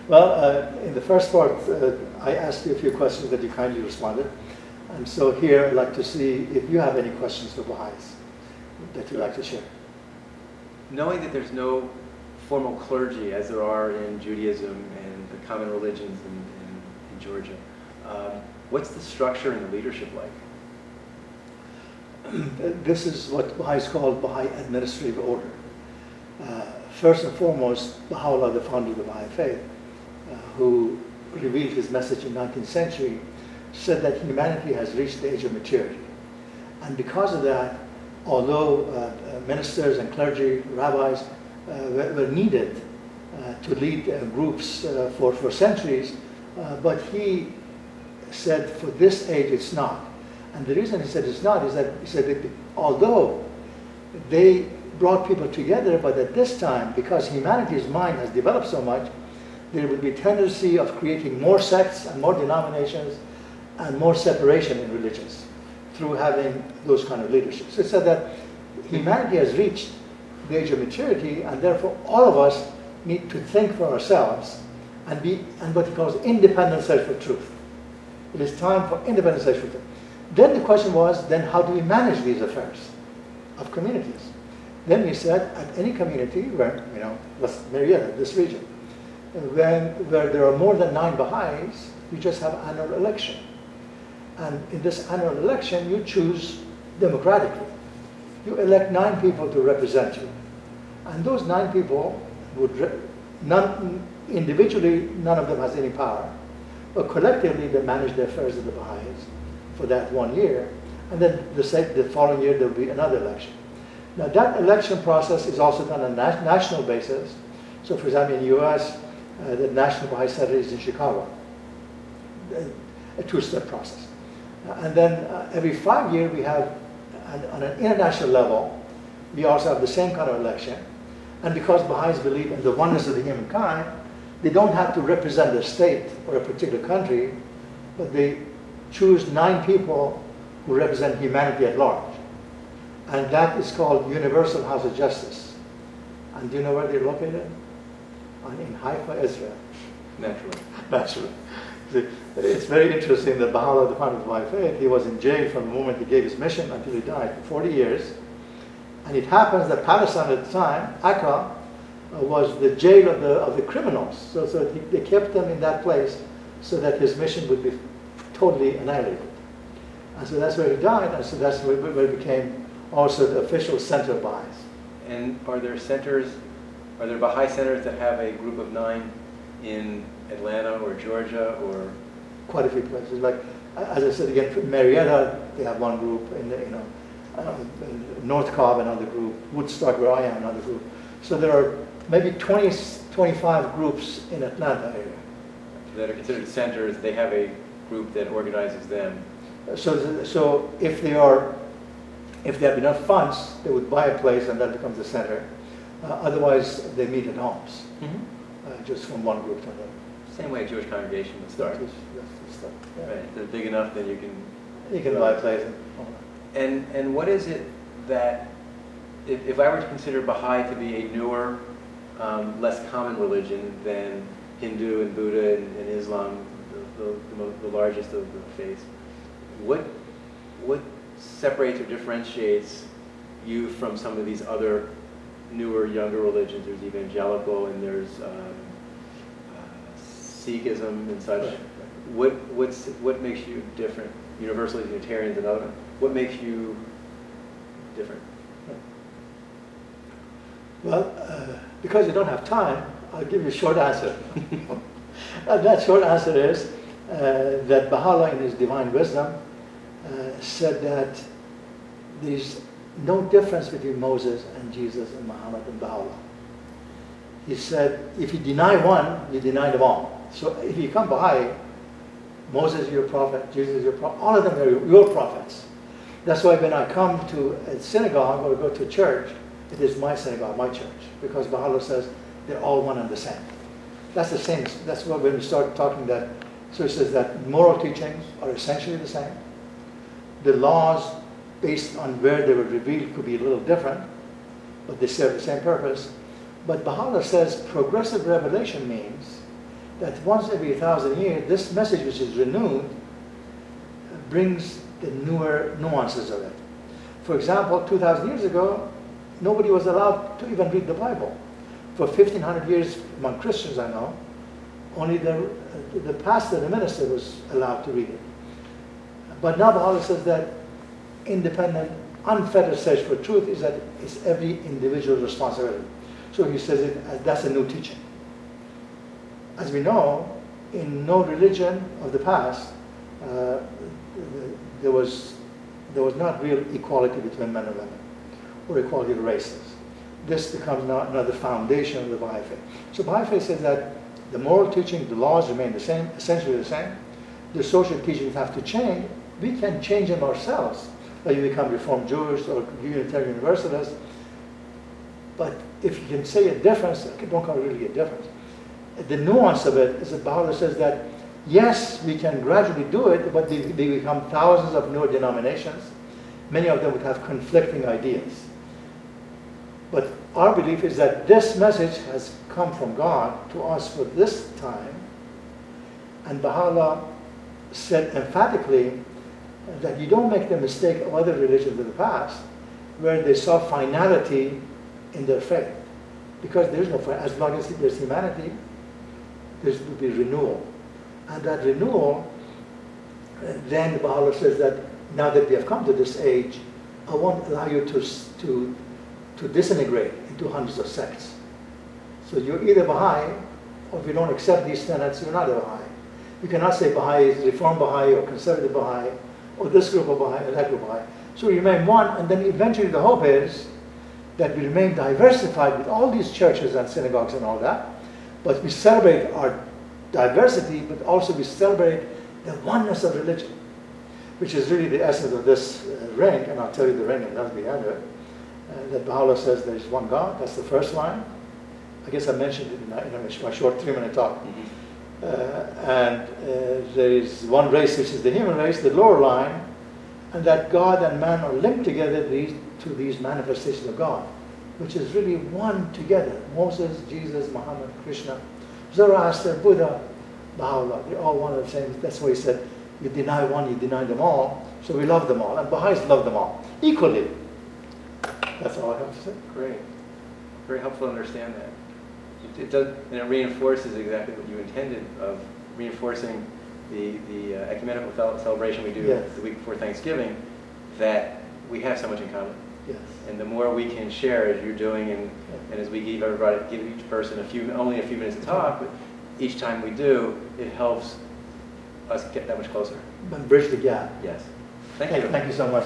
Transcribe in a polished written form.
Well, in the first part, I asked you a few questions that you kindly responded. And so here I'd like to see if you have any questions for Baha'is that you'd like to share. Knowing that there's no formal clergy as there are in Judaism and the common religions in Georgia, what's the structure and the leadership like? This is what Baha'is call Baha'i administrative order. First and foremost, Baha'u'llah, the founder of the Baha'i faith, who revealed his message in the 19th century, said that humanity has reached the age of maturity. And because of that, although ministers and clergy, rabbis were needed to lead groups for centuries, but he said for this age it's not. And the reason he said it's not is that he said that although they brought people together, but at this time, because humanity's mind has developed so much, there would be a tendency of creating more sects and more denominations and more separation in religions through having those kind of leaderships. So it said that humanity has reached the age of maturity, and therefore all of us need to think for ourselves and be and what he calls independent search for truth. It is time for independent search for truth. Then the question was, then how do we manage these affairs of communities? Then he said, at any community where, let's Marietta, this region, where there are more than 9 Baha'is, you just have annual election. And in this annual election, you choose democratically. You elect 9 people to represent you. And those 9 people individually, none of them has any power. But collectively, they manage the affairs of the Baha'is for that 1 year. And then the following year, there will be another election. Now, that election process is also done on a national basis. So, for example, in the U.S., the National Baha'i Center is in Chicago, a 2-step process. And then every 5 years, we have, on an international level, we also have the same kind of election. And because Baha'is believe in the oneness of the humankind, they don't have to represent the state or a particular country, but they choose 9 people who represent humanity at large. And that is called Universal House of Justice. And do you know where they're located? In Haifa, Israel. Naturally. It's very interesting that Baha'u'llah, the founder of the Baha'i faith, he was in jail from the moment he gave his mission until he died for 40 years. And it happens that Palestine at the time, Akka, was the jail of the criminals. So they kept them in that place so that his mission would be totally annihilated. And so that's where he died, and so that's where it became also the official center of Baha'is. And are there Baha'i centers that have a group of 9 in Atlanta or Georgia or? Quite a few places. Like, as I said again, Marietta, they have one group. In North Cobb, another group. Woodstock, where I am, another group. So there are maybe 20-25 groups in Atlanta area. That are considered centers. They have a group that organizes them. So if they have enough funds, they would buy a place and that becomes a center. Otherwise, they meet at homes, just from one group to another. Same way a Jewish congregation would start. Yeah. Right. If they're big enough, then you can buy a place. And what is it that, if I were to consider Baha'i to be a newer, less common religion than Hindu and Buddha and Islam, the largest of the faiths, what separates or differentiates you from some of these other newer, younger religions? There's evangelical and there's Sikhism and such. Right. What makes you different? Universalist Unitarians and other. What makes you different? Well, because you don't have time, I'll give you a short answer. That short answer is that Baha'u'llah, in his divine wisdom, said that there's no difference between Moses and Jesus and Muhammad and Baha'u'llah. He said, if you deny one, you deny them all. So if you become Baha'i, Moses is your prophet, Jesus is your prophet, all of them are your prophets. That's why when I come to a synagogue or go to a church, it is my synagogue, my church, because Baha'u'llah says they're all one and the same. That's the same. That's why when we start talking that, so it says that moral teachings are essentially the same. The laws based on where they were revealed could be a little different, but they serve the same purpose. But Baha'u'llah says progressive revelation means that once every 1,000 years, this message which is renewed brings the newer nuances of it. For example, 2,000 years ago, nobody was allowed to even read the Bible. For 1,500 years, among Christians I know, only the pastor, the minister was allowed to read it. But now Baha'u'llah says that independent, unfettered search for truth is that it's every individual's responsibility. So he says that's a new teaching. As we know, in no religion of the past, there was not real equality between men and women, or equality of races. This becomes now another foundation of the Baha'i faith. So Baha'i faith says that the moral teaching, the laws remain the same, essentially the same. The social teachings have to change. We can change them ourselves, like you become Reformed Jewish or Unitarian Universalist. But if you can say a difference, it don't call it really a difference. The nuance of it is that Baha'u'llah says that, yes, we can gradually do it, but they become thousands of new denominations. Many of them would have conflicting ideas. But our belief is that this message has come from God to us for this time. And Baha'u'llah said emphatically that you don't make the mistake of other religions of the past, where they saw finality in their faith. Because there's no finality. As long as there's humanity, there will be renewal. And that renewal, then Baha'u'llah says that now that we have come to this age, I won't allow you to disintegrate into hundreds of sects. So you're either Baha'i, or if you don't accept these tenets, you're not a Baha'i. You cannot say Baha'i is Reform Baha'i or Conservative Baha'i, or this group of Baha'i or that group of Baha'i. So we remain one, and then eventually the hope is that we remain diversified with all these churches and synagogues and all that, but we celebrate our diversity, but also we celebrate the oneness of religion, which is really the essence of this ring, and I'll tell you the ring and that's behind it. That Baha'u'llah says there is one God. That's the first line. I guess I mentioned it in my short 3-minute talk. And there is one race, which is the human race, the lower line, and that God and man are linked together to these manifestations of God, which is really one together. Moses, Jesus, Muhammad, Krishna, Zoroaster, Buddha, Baha'u'llah, they're all one and the same. That's why he said, you deny one, you deny them all. So we love them all, and Baha'is love them all equally. That's all I have to say. Great. Very helpful to understand that. It does, and it reinforces exactly what you intended of reinforcing the ecumenical celebration we do the week before Thanksgiving, that we have so much in common. Yes. And the more we can share, as you're doing, and as we give each person only a few minutes to talk, but each time we do, it helps us get that much closer. And bridge the gap. Yes. Thank you. Thank you so much.